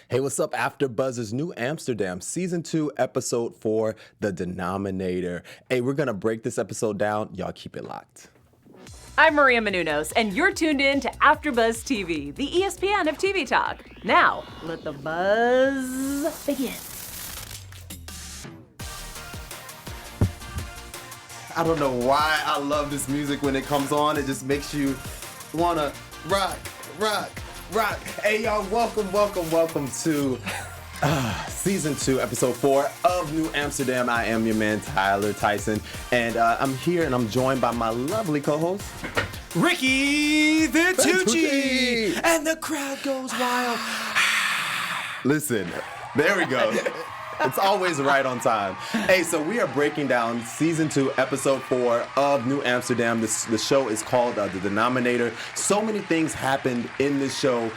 Hey, what's up, AfterBuzz's New Amsterdam, Season 2, Episode 4, The Denominator. Hey, we're going to break this episode down. Y'all keep it locked. I'm Maria Menounos, and you're tuned in to AfterBuzz TV, the ESPN of TV talk. Now, let the buzz begin. I don't know why I love this music when it comes on. It just makes you want to rock. Hey, y'all, welcome to Season 2, Episode 4 of New Amsterdam. I am your man, Tyler Tyson, and I'm here and I'm joined by my lovely co-host, Ricky the Tucci, and the crowd goes wild. Listen, there we go. It's always right on time. Hey, so we are breaking down Season 2, Episode 4 of New Amsterdam. The show is called The Denominator. So many things happened in this show.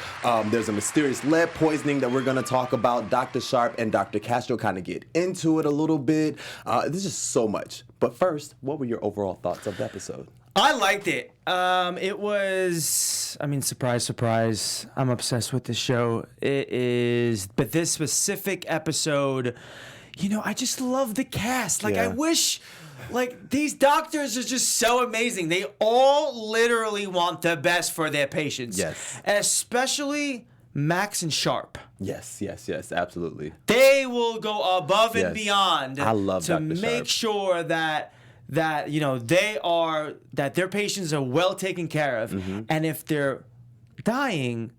There's a mysterious lead poisoning that we're going to talk about. Dr. Sharp and Dr. Castro kind of get into it a little bit. There's just so much. But first, what were your overall thoughts of the episode? I liked it. It was, surprise, surprise. I'm obsessed with this show. It is, but this specific episode, I just love the cast. I wish, these doctors are just so amazing. They all literally want the best for their patients. Yes. Especially Max and Sharp. Yes, absolutely. They will go above and beyond I love to Dr. make Sharp. sure that their patients are well taken care of. Mm-hmm. And if they're dying,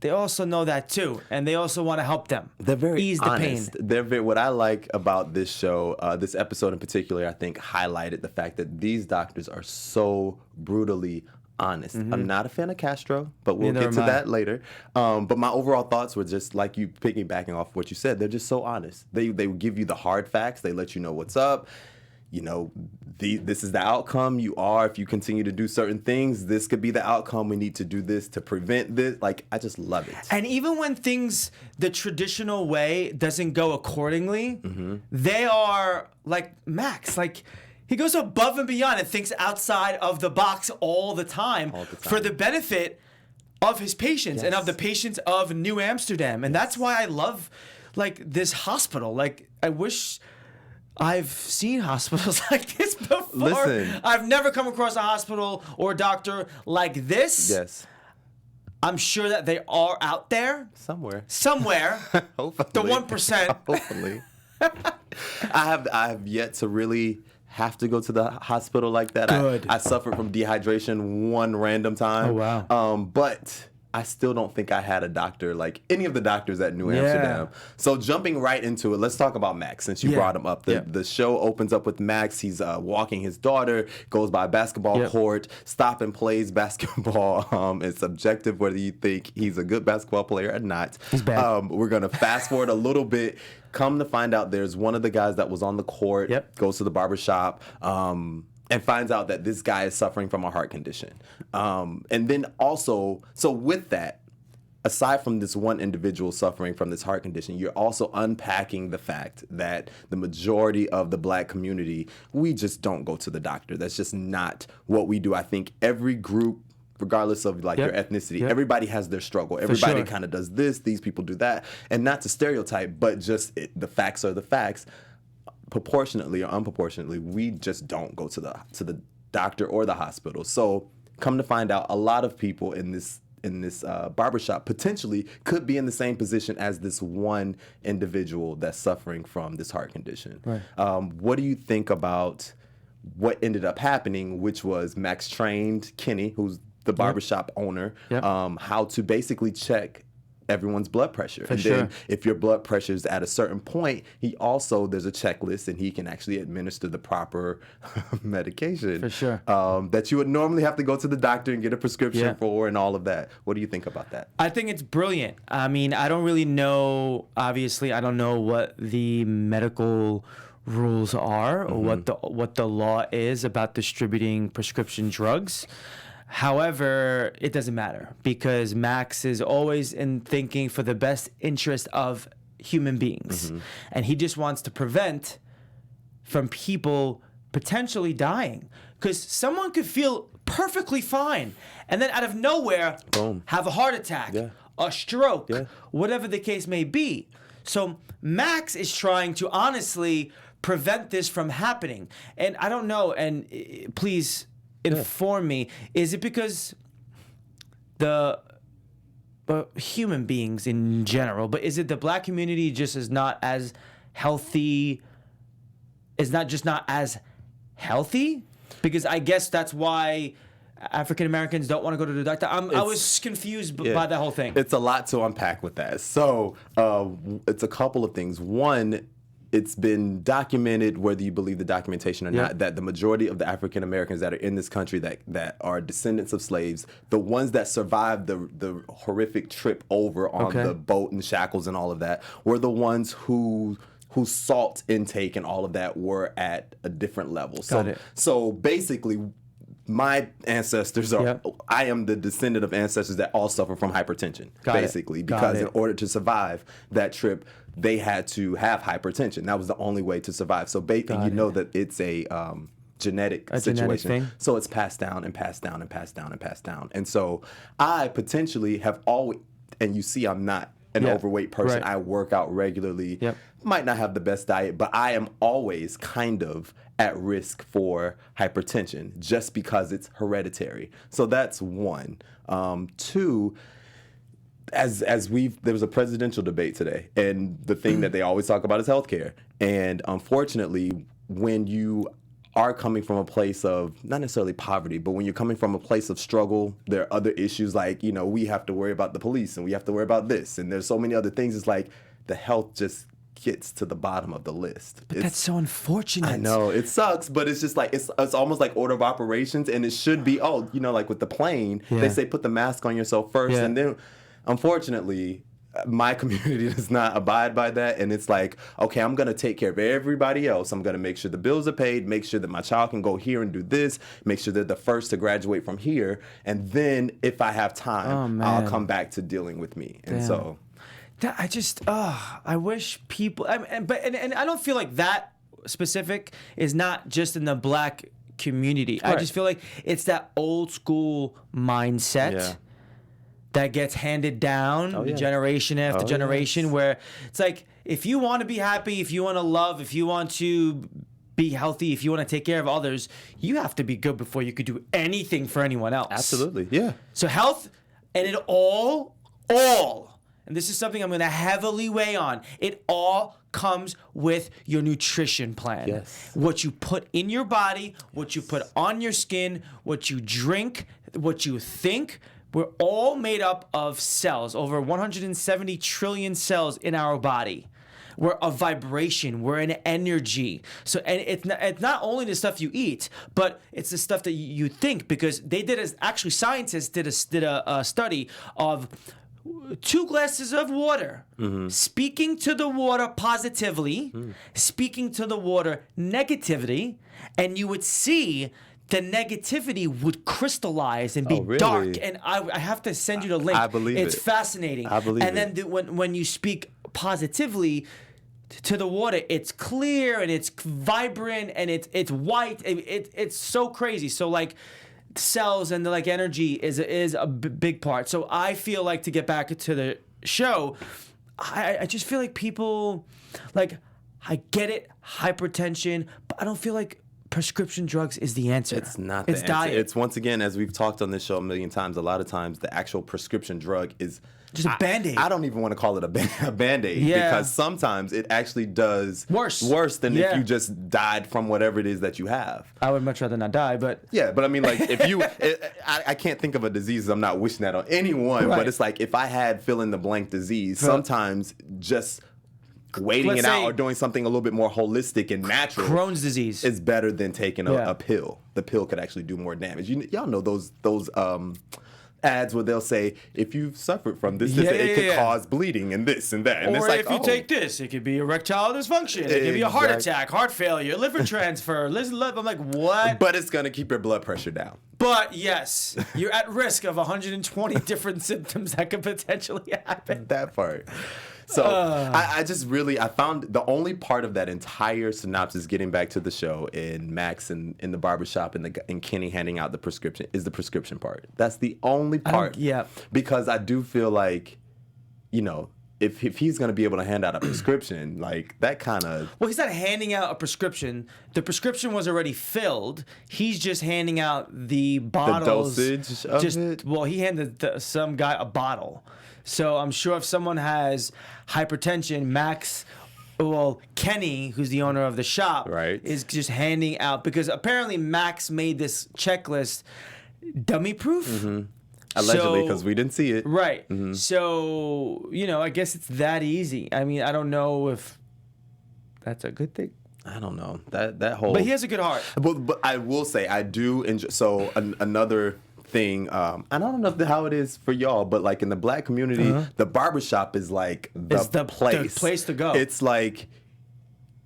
they also know that too, and they also want to help them. They're very ease honest. the pain. What I like about this show, this episode in particular, I think highlighted the fact that these doctors are so brutally honest. Mm-hmm. I'm not a fan of Castro, but we'll get to that later. But my overall thoughts were just like you piggybacking off what you said. They're just so honest. They give you the hard facts. They let you know what's up. This is the outcome you are. If you continue to do certain things, this could be the outcome. We need to do this to prevent this. I just love it. And even when things the traditional way doesn't go accordingly, they are like Max. He goes above and beyond and thinks outside of the box all the time. For the benefit of his patients and of the patients of New Amsterdam. And that's why I love this hospital. I wish I've seen hospitals like this before. Listen. I've never come across a hospital or doctor like this. Yes. I'm sure that they are out there. Somewhere. Hopefully. The 1%. Hopefully. I have yet to really have to go to the hospital like that. Good. I suffered from dehydration one random time. Oh, wow. But I still don't think I had a doctor like any of the doctors at New Amsterdam. So jumping right into it, let's talk about Max since you brought him up. The show opens up with Max. He's walking his daughter, goes by a basketball court, stop and plays basketball. It's subjective whether you think he's a good basketball player or not. He's bad. We're going to fast forward a little bit. Come to find out there's one of the guys that was on the court, goes to the barber shop, and finds out that this guy is suffering from a heart condition. And then also, so with that, aside from this one individual suffering from this heart condition, you're also unpacking the fact that the majority of the black community, we just don't go to the doctor. That's just not what we do. I think every group, regardless of your ethnicity, everybody has their struggle. Everybody kind of does this, these people do that. And not to stereotype, but just the facts are the facts. Proportionately or unproportionately, we just don't go to the doctor or the hospital. So come to find out, a lot of people in this barbershop potentially could be in the same position as this one individual that's suffering from this heart condition. Right. What do you think about what ended up happening, which was Max trained Kenny, who's the barbershop owner, how to basically check everyone's blood pressure. Then if your blood pressure is at a certain point, there's a checklist and he can actually administer the proper medication. For sure. That you would normally have to go to the doctor and get a prescription for and all of that. What do you think about that? I think it's brilliant. I don't really know, obviously, I don't know what the medical rules are or what the law is about distributing prescription drugs. However, it doesn't matter because Max is always in thinking for the best interest of human beings. And he just wants to prevent from people potentially dying because someone could feel perfectly fine and then out of nowhere Boom. have a heart attack. a stroke, whatever the case may be. So Max is trying to honestly prevent this from happening. And I don't know, and please inform me, is it because the human beings in general, but is it the black community just is not as healthy, is not as healthy? Because I guess that's why African Americans don't want to go to the doctor. I was confused by that whole thing. It's a lot to unpack with that. So it's a couple of things. One, it's been documented, whether you believe the documentation or not, that the majority of the African Americans that are in this country that are descendants of slaves, the ones that survived the horrific trip over on the boat and shackles and all of that, were the ones whose salt intake and all of that were at a different level. So basically, my ancestors are, I am the descendant of ancestors that all suffer from hypertension, because in order to survive that trip, they had to have hypertension. That was the only way to survive. So you know that it's a genetic situation. Thing. So it's passed down and passed down and passed down and passed down. And so I potentially have always, and you see I'm not an overweight person. I work out regularly. Might not have the best diet, but I am always kind of at risk for hypertension just because it's hereditary. So that's one. Two, there was a presidential debate today, and the thing that they always talk about is healthcare. And unfortunately, when you are coming from a place of not necessarily poverty, but when you're coming from a place of struggle, there are other issues like, we have to worry about the police and we have to worry about this. And there's so many other things. It's like the health just gets to the bottom of the list. But that's so unfortunate. I know, it sucks, but it's just like, it's almost like order of operations, and it should be, like with the plane, they say put the mask on yourself first, and then, unfortunately, my community does not abide by that, and it's like, okay, I'm going to take care of everybody else. I'm going to make sure the bills are paid, make sure that my child can go here and do this, make sure they're the first to graduate from here, and then if I have time, I'll come back to dealing with me. And so... I just, I wish people, and I don't feel like that specific is not just in the black community. I just feel like it's that old school mindset that gets handed down generation after generation, where it's like, if you want to be happy, if you want to love, if you want to be healthy, if you want to take care of others, you have to be good before you could do anything for anyone else. Absolutely, yeah. So health, and it all, and this is something I'm going to heavily weigh on, it all comes with your nutrition plan. Yes. What you put in your body, what you put on your skin, what you drink, what you think. We're all made up of cells, over 170 trillion cells in our body. We're a vibration. We're an energy. So, and it's not only the stuff you eat, but it's the stuff that you think, because scientists did a study of 2 glasses of water, speaking to the water positively, speaking to the water negatively, and you would see the negativity would crystallize and be dark. And I have to send you the link. I believe it's fascinating. I believe and then when you speak positively to the water, it's clear and it's vibrant and it's white. It's so crazy. So like, cells and the energy is a big part. So I feel like, to get back to the show, I just feel like people, I get it, hypertension, but I don't feel like prescription drugs is the answer. It's not the answer. Diet. It's, once again, as we've talked on this show a million times, a lot of times the actual prescription drug is just a Band-Aid. I don't even want to call it a Band-Aid, because sometimes it actually does worse than if you just died from whatever it is that you have. I would much rather not die, but... Yeah, but I mean, if you... I can't think of a disease. I'm not wishing that on anyone, but it's like, if I had fill-in-the-blank disease, sometimes just... waiting it out or doing something a little bit more holistic and natural. Crohn's disease is better than taking a pill. The pill could actually do more damage. Y'all know those ads where they'll say, if you've suffered from this, it could cause bleeding and this and that. And or it's like, if you take this, it could be erectile dysfunction. It could be a heart attack, heart failure, liver transfer. I'm like, what? But it's going to keep your blood pressure down. But yes, you're at risk of 120 different symptoms that could potentially happen. That part. So I found the only part of that entire synopsis, getting back to the show, in Max in the barbershop and Kenny handing out the prescription, is the prescription part. That's the only part. Yeah. Because I do feel like you know, if he's going to be able to hand out a prescription, like that kind of... Well, he's not handing out a prescription. The prescription was already filled. He's just handing out the bottles. The dosage of it? Well, he handed some guy a bottle. So I'm sure if someone has hypertension, Kenny, who's the owner of the shop, right, is just handing out, because apparently Max made this checklist dummy proof. Mm-hmm. Allegedly, because we didn't see it. Right. Mm-hmm. So, you know, I guess it's that easy. I mean, I don't know if that's a good thing. I don't know. That whole... But he has a good heart. But I will say, I do enjoy... So, another thing, and I don't know how it is for y'all, but like in the Black community, the barbershop is like the place to go. It's like...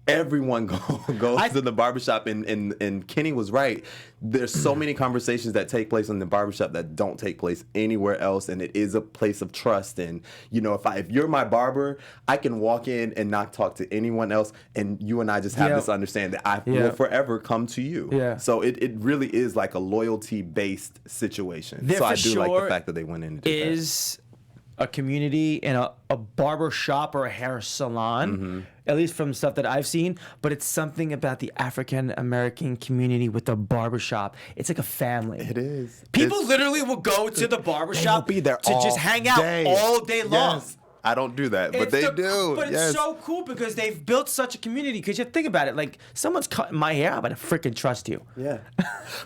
Everyone goes to the barbershop, and Kenny was right. There's so many conversations that take place in the barbershop that don't take place anywhere else, and it is a place of trust. And you know, if you're my barber, I can walk in and not talk to anyone else, and you and I just have this understanding that I will forever come to you. Yeah. So it really is like a loyalty based situation. So I do like the fact that they went in and did that. A community and a barber shop or a hair salon, at least from stuff that I've seen, but it's something about the African American community with the barber shop. It's like a family. It is. People literally will go to the barber shop be there to just hang out all day long. Yes. I don't do that, but they do. But it's so cool because they've built such a community. Because you think about it, like someone's cutting my hair, I'm gonna freaking trust you. Yeah.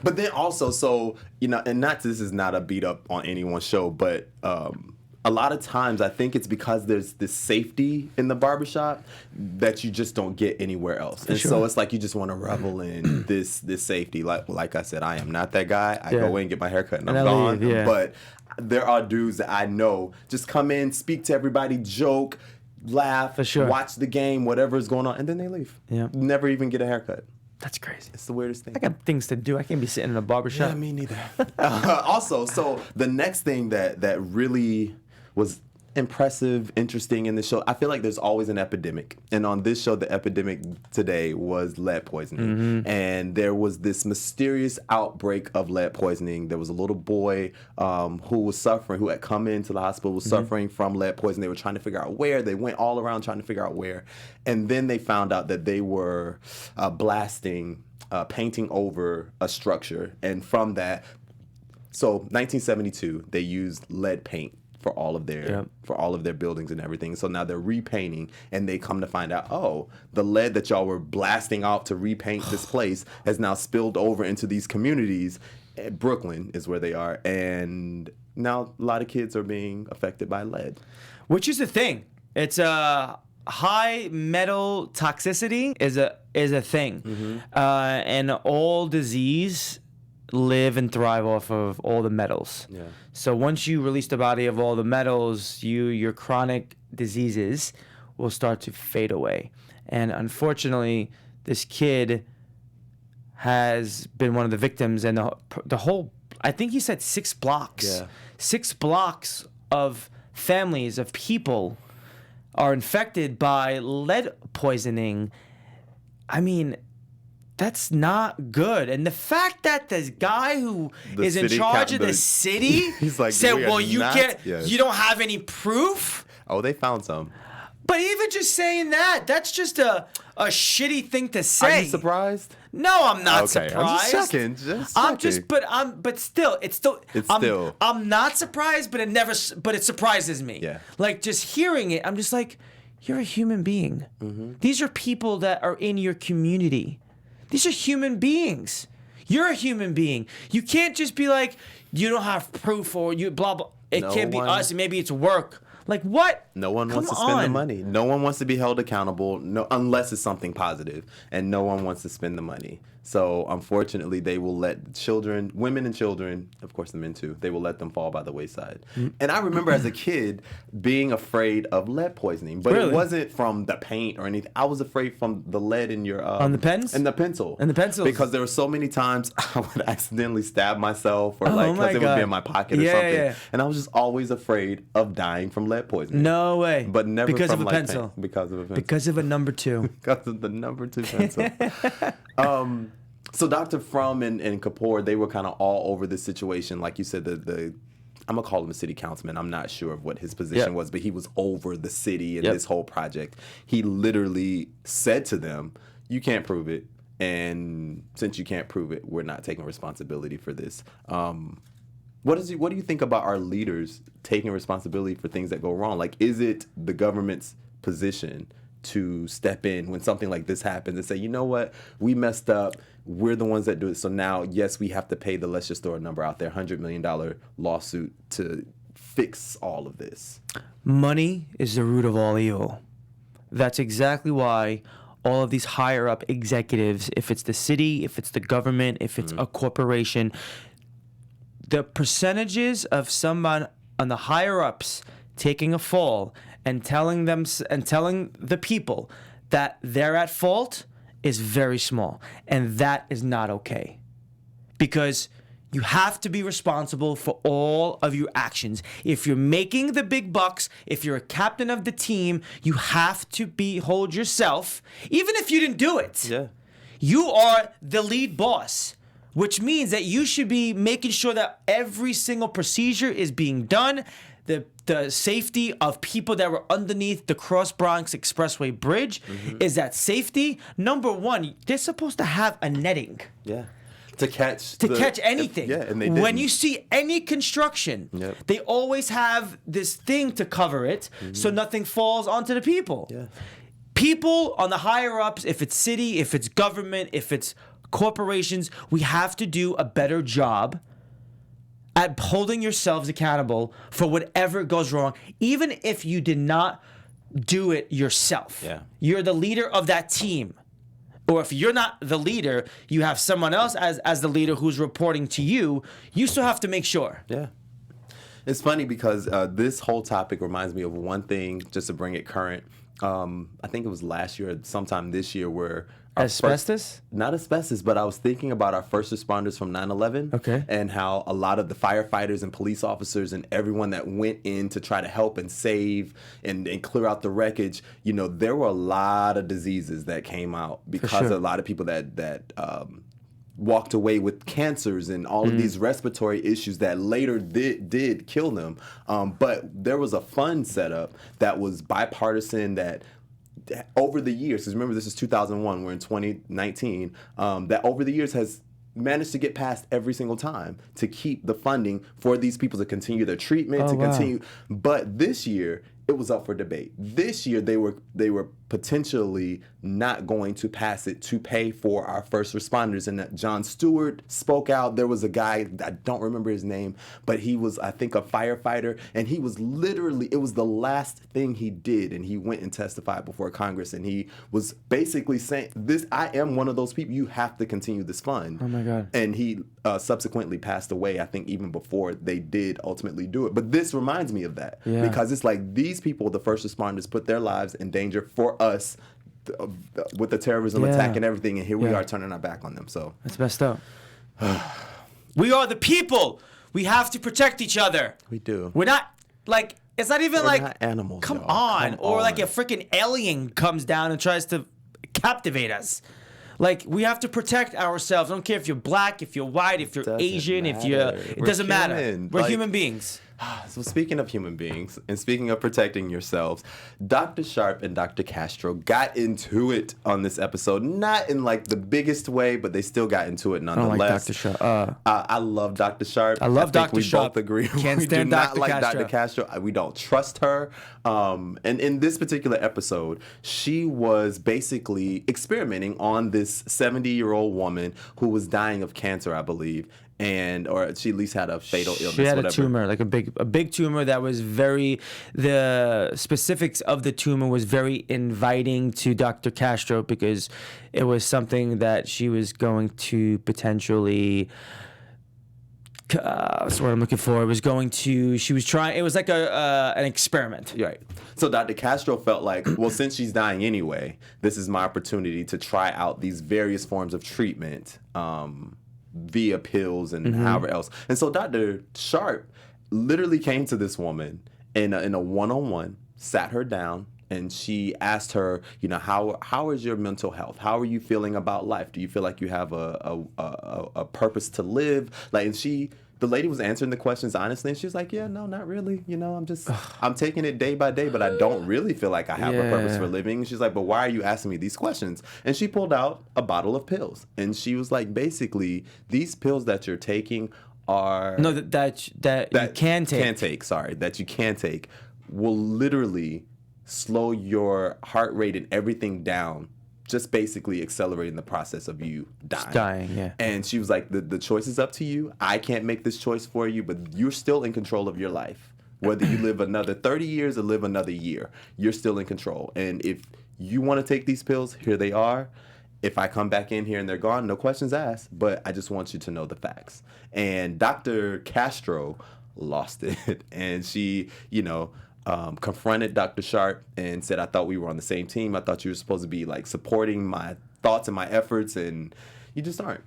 But then also, so you know, and this is not a beat up on anyone's show, but a lot of times I think it's because there's this safety in the barbershop that you just don't get anywhere else. And so it's like you just want to revel in this safety. Like I said, I am not that guy. I go in and get my hair cut and I'm gone. But there are dudes that I know just come in, speak to everybody, joke, laugh, watch the game, whatever's going on, and then they leave. Yeah. Never even get a haircut. That's crazy. It's the weirdest thing. I got things to do. I can't be sitting in a barbershop. Yeah, me neither. Also, so the next thing that really was impressive, interesting in the show, I feel like there's always an epidemic. And on this show, the epidemic today was lead poisoning. And there was this mysterious outbreak of lead poisoning. There was a little boy who was suffering, who had come into the hospital, was suffering from lead poisoning. They were trying to figure out where. They went all around trying to figure out where. And then they found out that they were blasting, painting over a structure. And from that, so 1972, they used lead paint for all of their buildings and everything. So now they're repainting, and they come to find out, oh, the lead that y'all were blasting off to repaint this place has now spilled over into these communities. Brooklyn is where they are, and now a lot of kids are being affected by lead. Which is the thing. It's a high metal toxicity is a thing, and all disease live and thrive off of all the metals. Yeah. So once you release the body of all the metals, your chronic diseases will start to fade away. And unfortunately, this kid has been one of the victims, and the whole, I think he said 6 blocks. Yeah. 6 blocks of families, of people are infected by lead poisoning. I mean, that's not good. And the fact that this guy who is in charge of the city said, well, you don't have any proof. Oh, they found some. But even just saying that's just a shitty thing to say. Are you surprised? No, I'm not surprised. I'm just checking. But still, I'm not surprised, but it surprises me. Yeah. Like just hearing it, I'm just like, you're a human being. These are people that are in your community. These are human beings. You're a human being. You can't just be like, you don't have proof or you blah, blah. It can't be us. Maybe it's work. Like what? No one wants to spend the money. No one wants to be held accountable unless it's something positive. And no one wants to spend the money. So unfortunately, they will let children, women and children, of course the men too, they will let them fall by the wayside. And I remember as a kid being afraid of lead poisoning, but it wasn't from the paint or anything. I was afraid from the lead in your on the pens and the pencil and the pencils, because there were so many times I would accidentally stab myself or because it would be in my pocket or something. Yeah. And I was just always afraid of dying from lead poisoning. No way. But never because from of a pencil. Paint. Because of a pencil. Because of a number 2. Because of the number 2 pencil. So Dr. Frome and Kapoor, they were kind of all over this situation. Like you said, the I'm gonna call him a city councilman. I'm not sure of what his position was, but he was over the city and this whole project. He literally said to them, "You can't prove it, and since you can't prove it, we're not taking responsibility for this." What do you think about our leaders taking responsibility for things that go wrong? Like, is it the government's position to step in when something like this happens and say, you know what, we messed up, we're the ones that do it, so now, yes, we have to pay the, let's just throw a number out there, $100 million lawsuit to fix all of this? Money is the root of all evil. That's exactly why all of these higher up executives, if it's the city, if it's the government, if it's a corporation, the percentages of someone on the higher ups taking a fall and telling the people that they're at fault is very small, and that is not okay, because you have to be responsible for all of your actions. If you're making the big bucks, if you're a captain of the team, you have to hold yourself, even if you didn't do it. Yeah. You are the lead boss, which means that you should be making sure that every single procedure is being done. The safety of people that were underneath the Cross Bronx Expressway Bridge is that safety. Number one, they're supposed to have a netting. Yeah. To catch anything. And they didn't. When you see any construction, they always have this thing to cover it so nothing falls onto the people. Yeah. People on the higher ups, if it's city, if it's government, if it's corporations, we have to do a better job at holding yourselves accountable for whatever goes wrong, even if you did not do it yourself. Yeah. You're the leader of that team. Or if you're not the leader, you have someone else as the leader who's reporting to you, you still have to make sure. Yeah. It's funny because this whole topic reminds me of one thing, just to bring it current. I think it was last year, sometime this year, where asbestos? Not asbestos, but I was thinking about our first responders from 9/11. Okay. And how a lot of the firefighters and police officers and everyone that went in to try to help and save and clear out the wreckage, you know, there were a lot of diseases that came out because of a lot of people that walked away with cancers and all of these respiratory issues that later did kill them. But there was a fund set up that was bipartisan that over the years, because remember this is 2001, we're in 2019, that over the years has managed to get passed every single time to keep the funding for these people to continue their treatment, continue. But this year, it was up for debate. This year, they were potentially not going to pass it to pay for our first responders. And John Stewart spoke out. There was a guy, I don't remember his name, but he was, I think, a firefighter. And he was literally, it was the last thing he did. And he went and testified before Congress. And he was basically saying, I am one of those people. You have to continue this fund. Oh, my God. And he subsequently passed away, I think, even before they did ultimately do it. But this reminds me of that. Yeah. Because it's like these people, the first responders, put their lives in danger for us with the terrorism attack and everything, and here we are turning our back on them. So that's messed up. We are the people. We have to protect each other. We do. We're not like, it's not even We're like not animals. Come on. Or like a freaking alien comes down and tries to captivate us. Like, we have to protect ourselves. I don't care if you're black, if you're white, if you're Asian, if you're... It doesn't matter. We're human beings. So speaking of human beings, and speaking of protecting yourselves, Dr. Sharp and Dr. Castro got into it on this episode. Not in like the biggest way, but they still got into it nonetheless. I don't like Dr. Sharp. I love Dr. Sharp. I love Dr. Sharp. We both agree. Can't we stand do not Dr. like Castro. Dr. Castro. We don't trust her. And in this particular episode, she was basically experimenting on this 70-year-old woman who was dying of cancer, I believe. Or she at least had a fatal illness. She had a tumor, like a big tumor that was the specifics of the tumor was very inviting to Dr. Castro because it was something that she was going to potentially, that's what I'm looking for. It was like an experiment. Right. So Dr. Castro felt like, well, since she's dying anyway, this is my opportunity to try out these various forms of treatment, via pills and however else. And so Dr. Sharp literally came to this woman in a one-on-one, sat her down, and she asked her, you know, how is your mental health? How are you feeling about life? Do you feel like you have a purpose to live? Like, and she the lady was answering the questions honestly, and she was like, yeah, no, not really. You know, I'm taking it day by day, but I don't really feel like I have a purpose for living. She's like, but why are you asking me these questions? And she pulled out a bottle of pills. And she was like, basically, these pills that you're taking are... No, that you can take. That you can take will literally slow your heart rate and everything down, just basically accelerating the process of you dying. Yeah. And she was like, the choice is up to you. I can't make this choice for you, but you're still in control of your life. Whether you live another 30 years or live another year, you're still in control. And if you want to take these pills, here they are. If I come back in here and they're gone, no questions asked, but I just want you to know the facts. And Dr. Castro lost it. And she, confronted Dr. Sharp and said, I thought we were on the same team. I thought you were supposed to be like supporting my thoughts and my efforts, and you just aren't.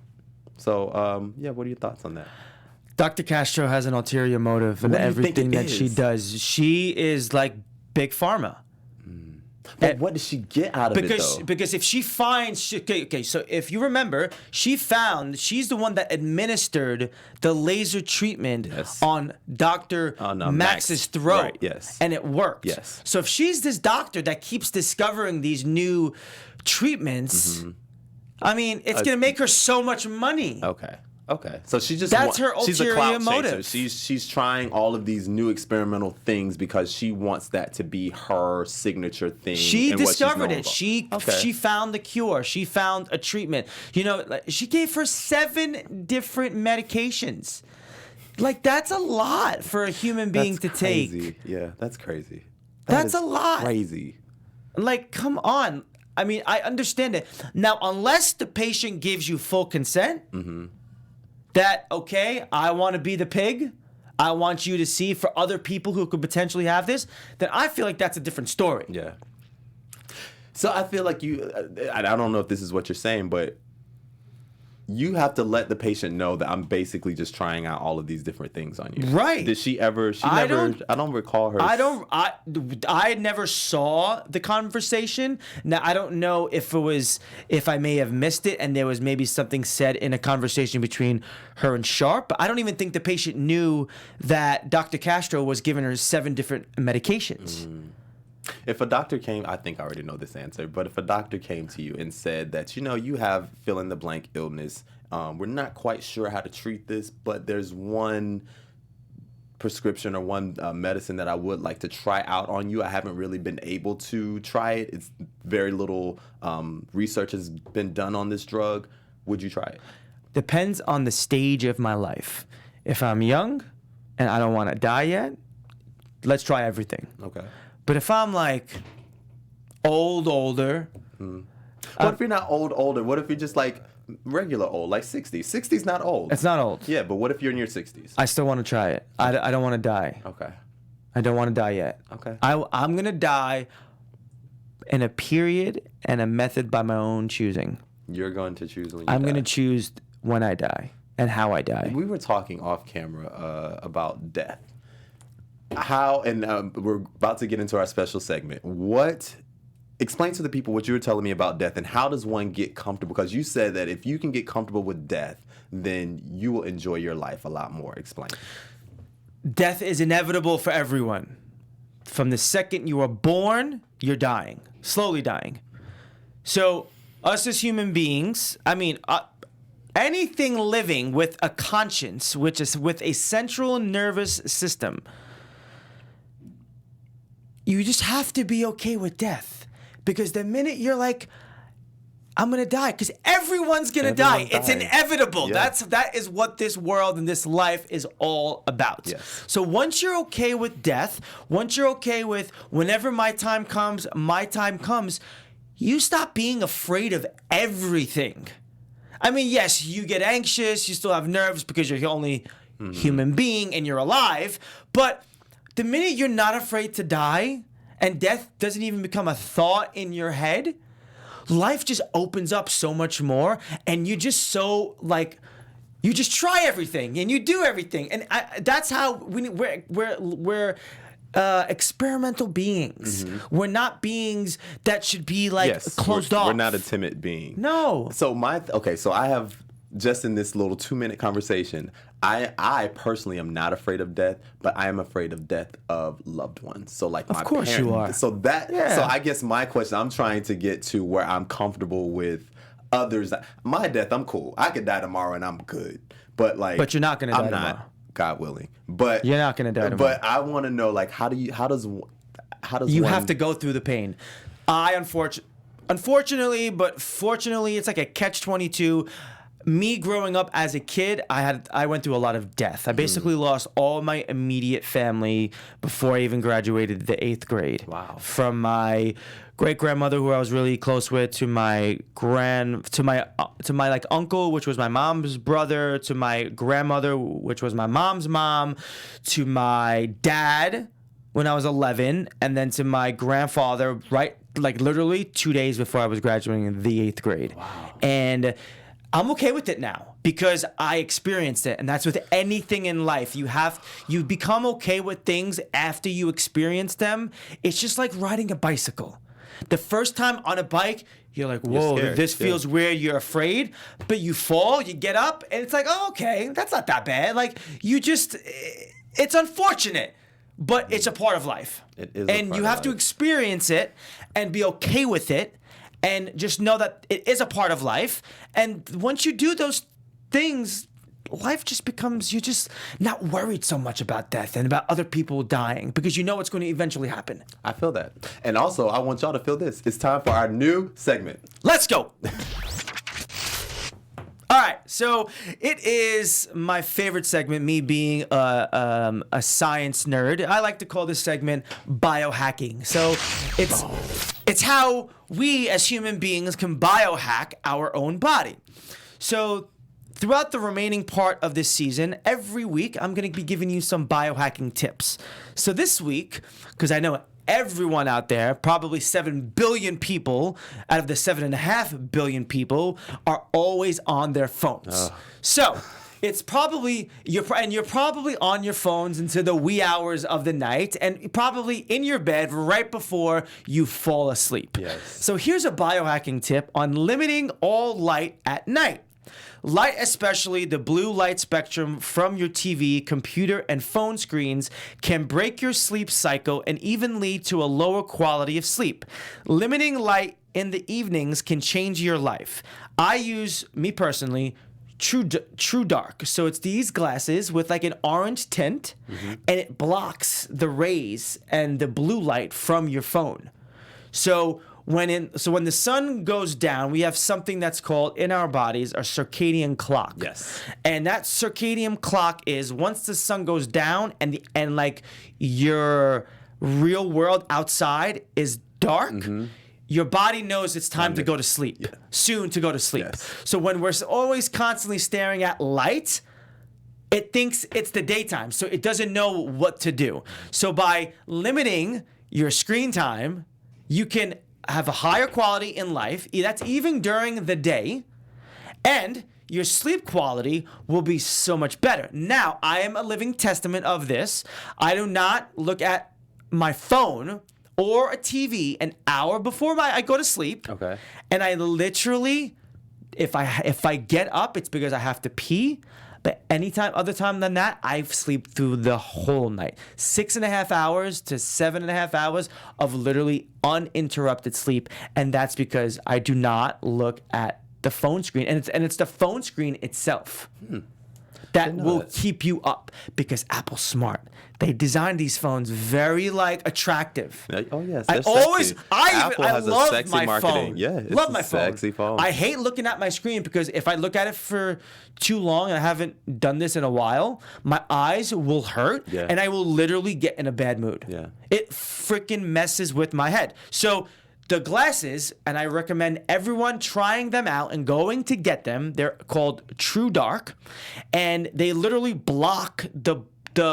So, what are your thoughts on that? Dr. Castro has an ulterior motive in everything that she does. She is like Big Pharma. But what does she get out of it, though? Because if she finds... so if you remember, she's the one that administered the laser treatment on Dr. Max's throat. Right, yes. And it worked. Yes. So if she's this doctor that keeps discovering these new treatments, I mean, it's going to make her so much money. Okay. So she just That's her she's a ulterior clout motive. chaser. She's trying all of these new experimental things because she wants that to be her signature thing. She and discovered it. About. She found the cure. She found a treatment. She gave her 7 different medications. Like, that's a lot for a human being to take. Yeah, that's crazy. That's a lot. Crazy. Like, come on. I mean, I understand it. Now, unless the patient gives you full consent, that, okay, I want to be the pig, I want you to see for other people who could potentially have this, then I feel like that's a different story. Yeah. So I feel like I don't know if this is what you're saying, but you have to let the patient know that I'm basically just trying out all of these different things on you. Right. Did she ever? I don't recall her. I never saw the conversation. Now, I don't know if I may have missed it and there was maybe something said in a conversation between her and Sharp, but I don't even think the patient knew that Dr. Castro was giving her 7 different medications. If a doctor came, I think I already know this answer, but if a doctor came to you and said that, you have fill-in-the-blank illness, we're not quite sure how to treat this, but there's one prescription or one medicine that I would like to try out on you. I haven't really been able to try it. It's very little research has been done on this drug. Would you try it? Depends on the stage of my life. If I'm young and I don't want to die yet, let's try everything. Okay. But if I'm like older. What if you're not older? What if you're just like regular old, like 60? 60's not old. It's not old. Yeah, but what if you're in your 60s? I still want to try it. I don't want to die. Okay. I don't want to die yet. Okay. I'm going to die in a period and a method by my own choosing. You're going to choose when you I'm die. going to choose when I die and how I die. We were talking off camera about death. How, and we're about to get into our special segment. Explain to the people what you were telling me about death and how does one get comfortable? Because you said that if you can get comfortable with death, then you will enjoy your life a lot more. Explain. Death is inevitable for everyone. From the second you are born, you're dying, slowly dying. So us as human beings, anything living with a conscience, which is with a central nervous system, you just have to be okay with death. Because the minute you're like, I'm going to die, because everyone's going to die. It's inevitable. Yeah. That is what this world and this life is all about. Yes. So once you're okay with death, once you're okay with whenever my time comes, you stop being afraid of everything. I mean, yes, you get anxious, you still have nerves because you're the only human being and you're alive, but the minute you're not afraid to die and death doesn't even become a thought in your head, life just opens up so much more, and you just you just try everything and you do everything, and that's how we're experimental beings. We're not beings that should be closed off. We're not a timid being. No. So so I have, just in this little 2-minute conversation, I personally am not afraid of death, but I am afraid of death of loved ones. So like my parents. Of course you are. So so I guess my question, I'm trying to get to where I'm comfortable with others. My death, I'm cool. I could die tomorrow and I'm good. But you're not gonna die tomorrow. I'm not, God willing. But you're not gonna die tomorrow. But I want to know, like, how does you have to go through the pain? Unfortunately, but fortunately, it's like a catch-22. Me growing up as a kid, I went through a lot of death. I basically lost all my immediate family before I even graduated the 8th grade. Wow. From my great-grandmother, who I was really close with, to my like uncle, which was my mom's brother, to my grandmother, which was my mom's mom, to my dad when I was 11, and then to my grandfather, right, like literally 2 days before I was graduating the 8th grade. Wow. And I'm okay with it now because I experienced it, and that's with anything in life. You become okay with things after you experience them. It's just like riding a bicycle. The first time on a bike, you're like, whoa, this feels weird. You're afraid, but you fall, you get up, and it's like, oh, okay, that's not that bad. Like, it's unfortunate, but it's a part of life. It is. And you have to experience it and be okay with it. And just know that it is a part of life. And once you do those things, life just becomes, you're just not worried so much about death and about other people dying because you know what's going to eventually happen. I feel that. And also, I want y'all to feel this. It's time for our new segment. Let's go. All right, so it is my favorite segment, me being a science nerd. I like to call this segment biohacking. So it's how we as human beings can biohack our own body. So throughout the remaining part of this season, every week I'm going to be giving you some biohacking tips. So this week, because I know everyone out there, probably 7 billion people out of the 7.5 billion people, are always on their phones. So it's probably you're probably on your phones into the wee hours of the night, and probably in your bed right before you fall asleep. Yes. So here's a biohacking tip on limiting all light at night. Light, especially the blue light spectrum from your TV, computer, and phone screens, can break your sleep cycle and even lead to a lower quality of sleep. Limiting light in the evenings can change your life. I use, me personally, True Dark. So it's these glasses with like an orange tint, and it blocks the rays and the blue light from your phone. So when the sun goes down, we have something that's called in our bodies a circadian clock. Yes. And that circadian clock is once the sun goes down and like your real world outside is dark, your body knows it's time to go to sleep. Soon to go to sleep. Yes. So when we're always constantly staring at light, it thinks it's the daytime, so it doesn't know what to do. So by limiting your screen time, you can have a higher quality in life. That's even during the day. And your sleep quality will be so much better. Now, I am a living testament of this. I do not look at my phone or a TV an hour before I go to sleep. Okay. And I literally, if I get up, it's because I have to pee. But other time than that, I sleep through the whole night. 6.5 hours to 7.5 hours of literally uninterrupted sleep. And that's because I do not look at the phone screen. And it's the phone screen itself that will keep you up, because Apple's smart. They designed these phones very attractive. Oh yes, Apple has love a sexy my marketing. Phone. Yeah, it's love my sexy phone. I hate looking at my screen because if I look at it for too long, and I haven't done this in a while, my eyes will hurt and I will literally get in a bad mood. Yeah, it freaking messes with my head. So the glasses, and I recommend everyone trying them out and going to get them. They're called True Dark, and they literally block the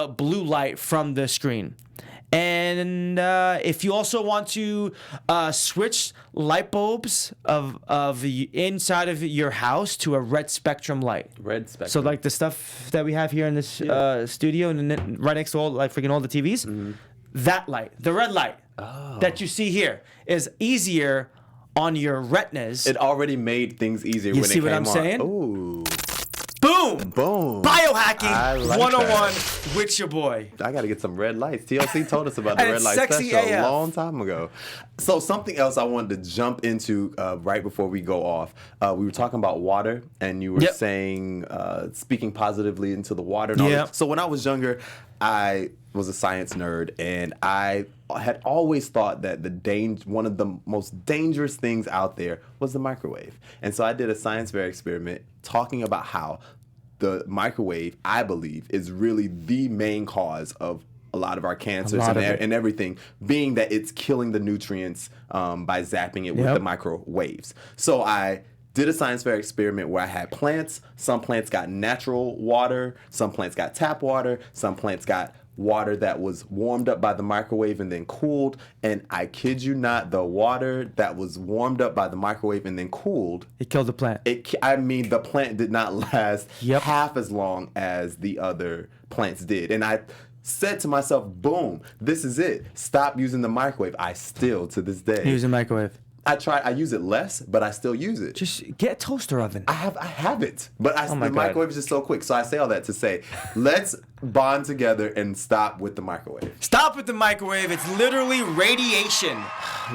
blue light from the screen. And if you also want to switch light bulbs of the inside of your house to a red spectrum light. Red spectrum. So like the stuff that we have here in this studio, and then right next to all the TVs, that light, the red light that you see here, is easier on your retinas. It already made things easier when it came on. You see what I'm saying? Ooh. Boom! Boom! Boom. Biohacking like 101 that. with your boy. I got to get some red lights. TLC told us about the And red it's light sexy special a AF. long time ago. So something else I wanted to jump into right before we go off. We were talking about water, and you were saying speaking positively into the water. And all that. So when I was younger, I was a science nerd, and I had always thought that one of the most dangerous things out there was the microwave. And so I did a science fair experiment talking about how the microwave, I believe, is really the main cause of a lot of our cancers and everything, being that it's killing the nutrients by zapping it with the microwaves. So I did a science fair experiment where I had plants. Some plants got natural water. Some plants got tap water. Some plants got water that was warmed up by the microwave and then cooled. And I kid you not, the water that was warmed up by the microwave and then cooled, It killed the plant. the plant did not last half as long as the other plants did. And I said to myself, boom, this is it. Stop using the microwave. I still, to this day, Use a microwave. I use it less, but I still use it. Just get a toaster oven. I have it, but the God. microwave is just so quick. So I say all that to say, let's bond together and stop with the microwave. Stop with the microwave. It's literally radiation.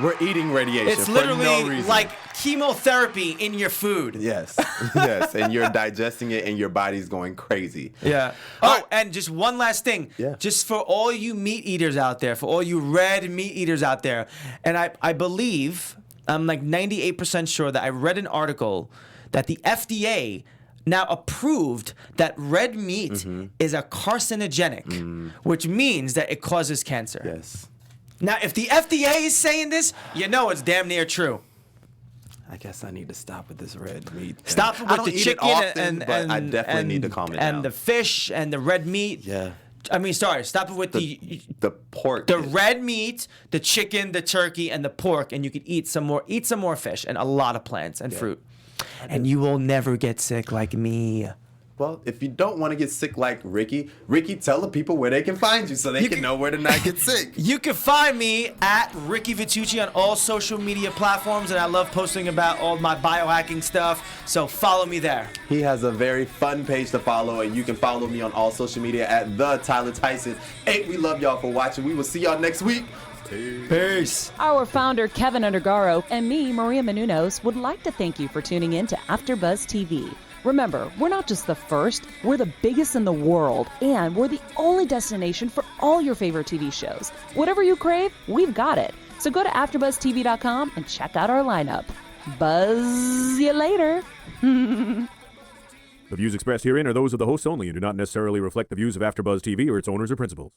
We're eating radiation It's for literally no reason. like chemotherapy in your food. Yes, yes, and you're digesting it, and your body's going crazy. Yeah. Oh, and just one last thing. Yeah. Just for all you meat eaters out there, for all you red meat eaters out there, and I believe, I'm like 98% sure that I read an article that the FDA now approved that red meat is a carcinogenic, which means that it causes cancer. Yes. Now, if the FDA is saying this, you know it's damn near true. I guess I need to stop with this red meat thing. Stop I with don't the eat chicken it often, but I definitely need to calm it down. And the fish and the red meat. Yeah. I mean, sorry, stop it with the pork. The red meat, the chicken, the turkey, and the pork, and you could eat some more fish and a lot of plants and fruit. And you will never get sick like me. Well, if you don't want to get sick like Ricky, tell the people where they can find you so they can know where to not get sick. You can find me at Ricky Vitucci on all social media platforms, and I love posting about all my biohacking stuff, so follow me there. He has a very fun page to follow, and you can follow me on all social media at the Tyler Tyson. Hey, we love y'all for watching. We will see y'all next week. Peace. Our founder, Keven Undergaro, and me, Maria Menounos, would like to thank you for tuning in to AfterBuzz TV. Remember, we're not just the first, we're the biggest in the world, and we're the only destination for all your favorite TV shows. Whatever you crave, we've got it. So go to AfterBuzzTV.com and check out our lineup. Buzz you later. The views expressed herein are those of the hosts only and do not necessarily reflect the views of AfterBuzz TV or its owners or principals.